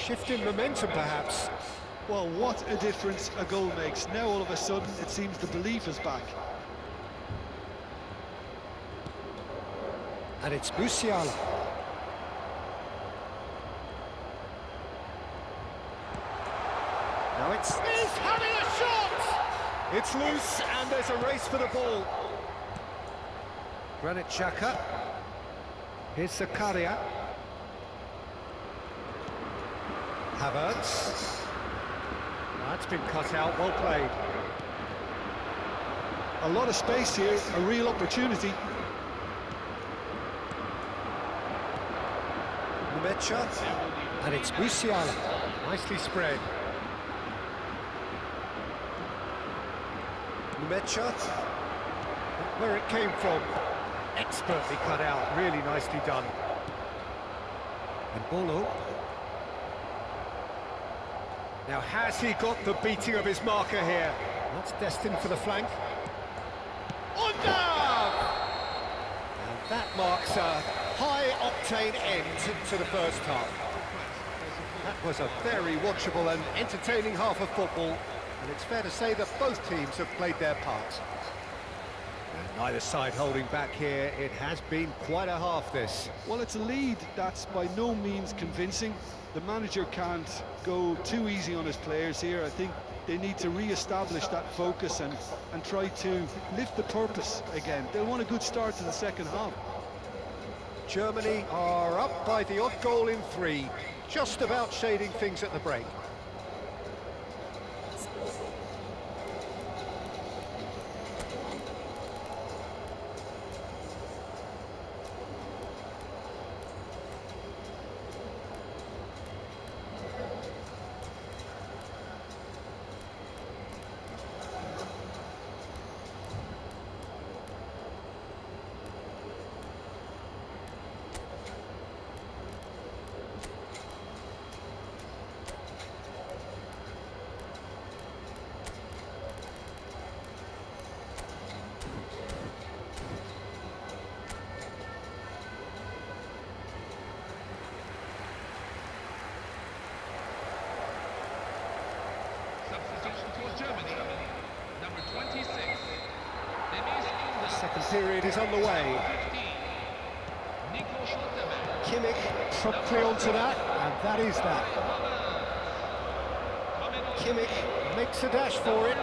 shift in momentum, perhaps. Well, what a difference a goal makes. Now, all of a sudden, it seems the belief is back. And it's Musiala. Now he's having a shot! It's loose, and there's a race for the ball. Granit Xhaka. Here's Zakaria. Havertz. That's been cut out, well played. A lot of space here, a real opportunity. Mecha, and it's Musiala. Nicely spread. Mecha, where it came from, expertly cut out, really nicely done. And Bolo. Now, has he got the beating of his marker here? That's destined for the flank. Undav! And that marks a high-octane end to the first half. That was a very watchable and entertaining half of football, and it's fair to say that both teams have played their part. And neither side holding back here. It has been quite a half, this. Well, it's a lead that's by no means convincing. The manager can't go too easy on his players here. I think they need to re-establish that focus and try to lift the purpose again. They'll want a good start to the second half. Germany are up by the odd goal in 3, just about shading things at the break. Germany, number 26. The second period is on the way. Kimmich promptly onto that, and that is that. Kimmich makes a dash for it.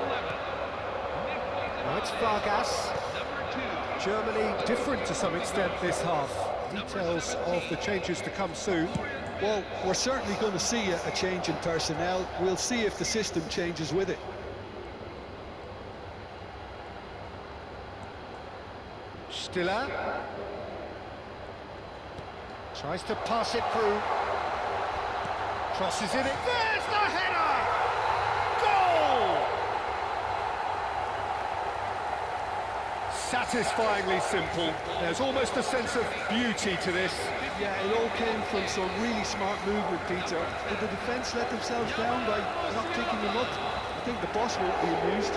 Now it's Vargas. Germany different to some extent this half. Details of the changes to come soon. Well, we're certainly going to see a change in personnel. We'll see if the system changes with it. Stiller tries to pass it through. Crosses in it. There's the header! Goal! Satisfyingly simple. There's almost a sense of beauty to this. Yeah, it all came from some really smart movement, Peter. Did the defence let themselves down by not picking him up? I think the boss won't be amused.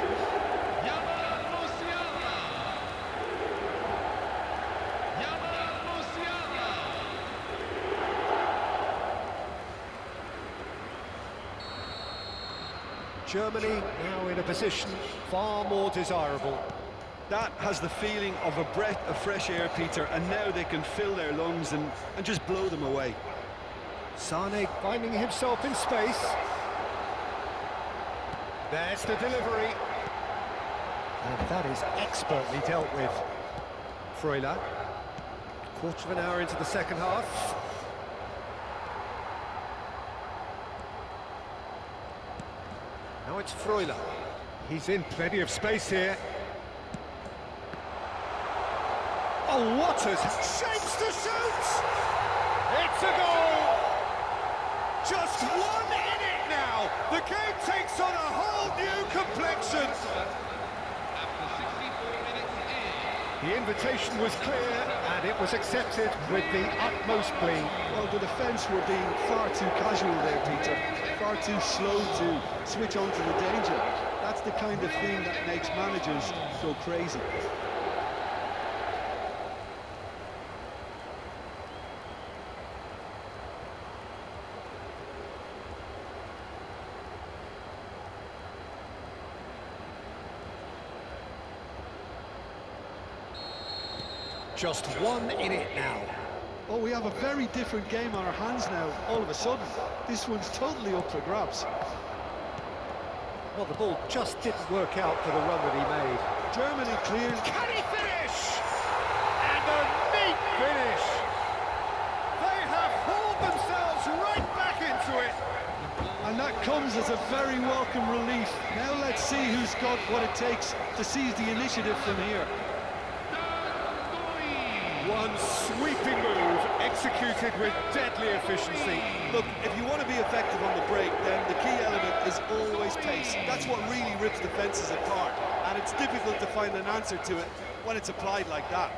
Germany now in a position far more desirable. That has the feeling of a breath of fresh air, Peter, and now they can fill their lungs and just blow them away. Sane finding himself in space. There's the delivery. And that is expertly dealt with. Freuler. Quarter of an hour into the second half. Now it's Freuler. He's in plenty of space here. Oh, what a shapes to shoot! It's a goal! Just one in it now! The game takes on a whole new complexion! The invitation was clear, and it was accepted with the utmost glee. Well, the defence were being far too casual there, Peter. Far too slow to switch on to the danger. That's the kind of thing that makes managers go crazy. Just 1 in it now. Oh, we have a very different game on our hands now, all of a sudden. This one's totally up for grabs. Well, the ball just didn't work out for the run that he made. Germany clears. Can he finish? And a neat finish. They have hauled themselves right back into it. And that comes as a very welcome relief. Now let's see who's got what it takes to seize the initiative from here. One sweeping move, executed with deadly efficiency. Look, if you want to be effective on the break, then the key element is always pace. That's what really rips defences apart, and it's difficult to find an answer to it when it's applied like that.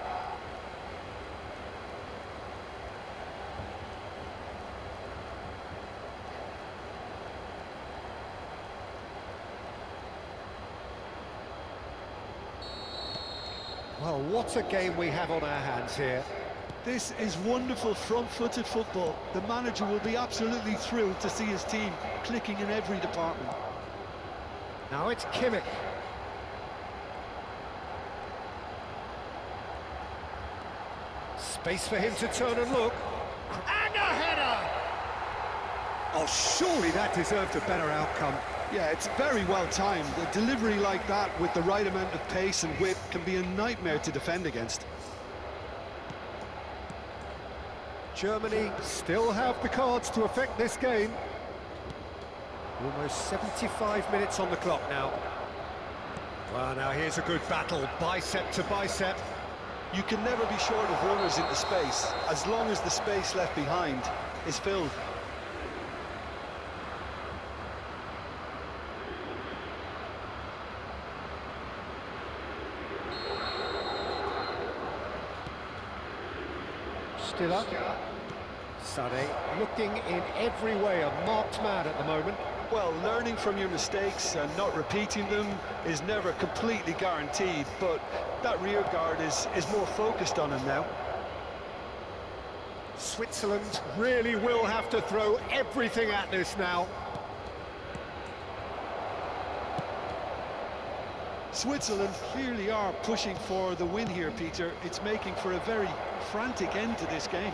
Well, what a game we have on our hands here. This is wonderful front-footed football. The manager will be absolutely thrilled to see his team clicking in every department. Now it's Kimmich. Space for him to turn and look. And a header! Oh, surely that deserved a better outcome. Yeah, it's very well timed. A delivery like that with the right amount of pace and width can be a nightmare to defend against. Germany still have the cards to affect this game. Almost 75 minutes on the clock now. Well, now here's a good battle, bicep to bicep. You can never be short of runners into space, as long as the space left behind is filled. Still up. Sade looking in every way a marked man at the moment. Well, learning from your mistakes and not repeating them is never completely guaranteed, but that rear guard is more focused on him now. Switzerland really will have to throw everything at this now. Switzerland clearly are pushing for the win here, Peter. It's making for a very frantic end to this game.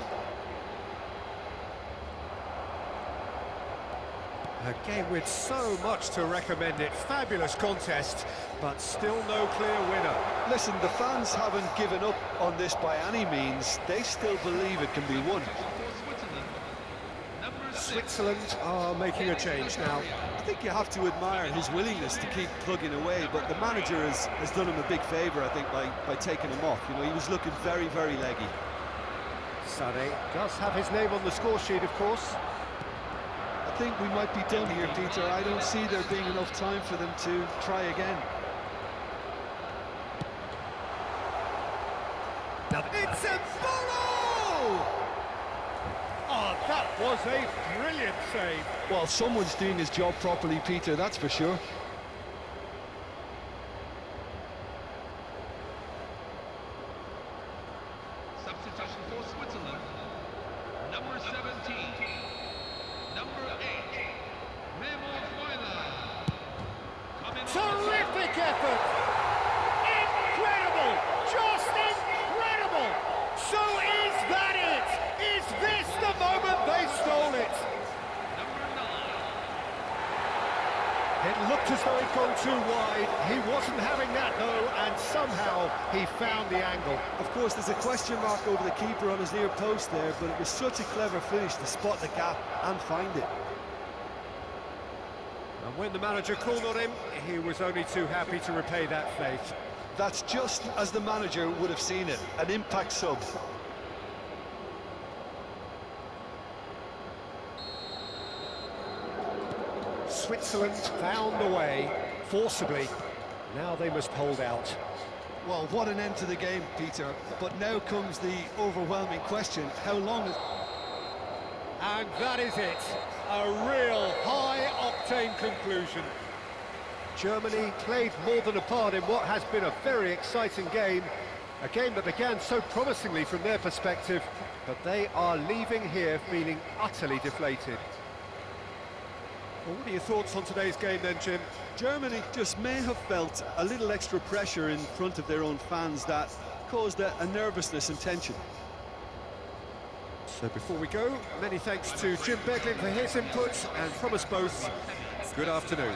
A game with so much to recommend it. Fabulous contest, but still no clear winner. Listen, the fans haven't given up on this by any means. They still believe it can be won. Switzerland are making a change now. I think you have to admire his willingness to keep plugging away, but the manager has done him a big favour, I think, by taking him off. You know, he was looking very, very leggy. Sade does have his name on the score sheet, of course. I think we might be done here, Peter. I don't see there being enough time for them to try again. Now it's a ball! Oh, that was a brilliant save. Well, someone's doing his job properly, Peter, that's for sure. Substitution for Switzerland. Number 17. Number 8. Memo Weiler. Terrific effort! Incredible! Just incredible! So is that it? Is this the moment they stole it? Number 9. It looked as though he'd gone too wide. He wasn't having that though, and somehow he found the angle. Of course, there's a question mark over the keeper on his near post there, but it was such a clever finish to spot the gap and find it. And when the manager called on him, he was only too happy to repay that faith. That's just as the manager would have seen it, an impact sub. Switzerland found a way, forcibly. Now they must hold out. Well, what an end to the game, Peter. But now comes the overwhelming question. How long is... And that is it. A real high-octane conclusion. Germany played more than a part in what has been a very exciting game. A game that began so promisingly from their perspective, but they are leaving here feeling utterly deflated. Well, what are your thoughts on today's game then, Jim? Germany just may have felt a little extra pressure in front of their own fans that caused a nervousness and tension. So before we go, many thanks to Jim Beglin for his input, and from us both, good afternoon.